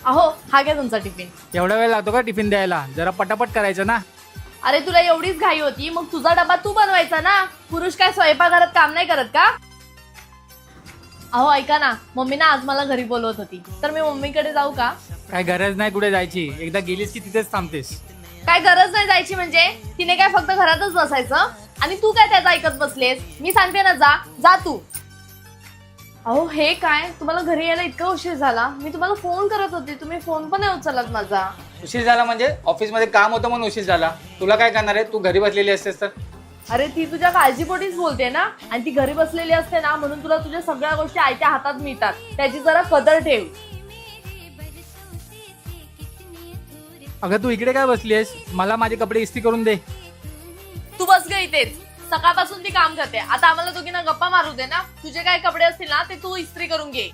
अहो हा घ्या तुमचा टिफिन. एवढा वेळ लागतो का टिफिन द्यायला? जरा पटापट करायचं ना. अरे तुला एवढीच घाई होती मग तुझा डबा तू बनवायचा ना. पुरुष काय स्वयंपाकघरात काम नाही करत का? अहो ऐका ना, मम्मी ना आज मला घरी बोलवत होती, तर मी मम्मीकडे जाऊ का? काय गरज नाही कुठे जायची, एकदा गेलीस की तिथेच थांबतेस. काय गरज नाही जायची म्हणजे? तिने काय फक्त घरातच बसायचं आणि तू काय त्याचं ऐकत बसलेस? मी सांगते ना जा जा तू. अहो हे काय, तुम्हाला घरी यायला इतका उशीर झाला? मी तुम्हाला फोन करत होते, तुम्ही फोन पण नाही उचलत माझा. उशीर झाला म्हणजे ऑफिसमध्ये काम होतं म्हणून उशीर झाला. तुला काय करणार आहे, तू घरी बसलेली असतेस तर. अरे ती तुझ्या काळजीपोटीच बोलते ना, आणि ती घरी बसलेली असते ना म्हणून तुला तुझ्या सगळ्या गोष्टी आयत्या हातात मिळतात. त्याची जरा कदर ठेव. अगं तू इकडे काय बसलीस? मला माझे कपडे इस्त्री करून दे. तू बस ग इथेच. सकाळपासून ती काम करते, आता आम्हाला दोघींना गप्पा मारू दे ना. तुझे काय कपडे असतील ना ते तू इस्त्री करून घे.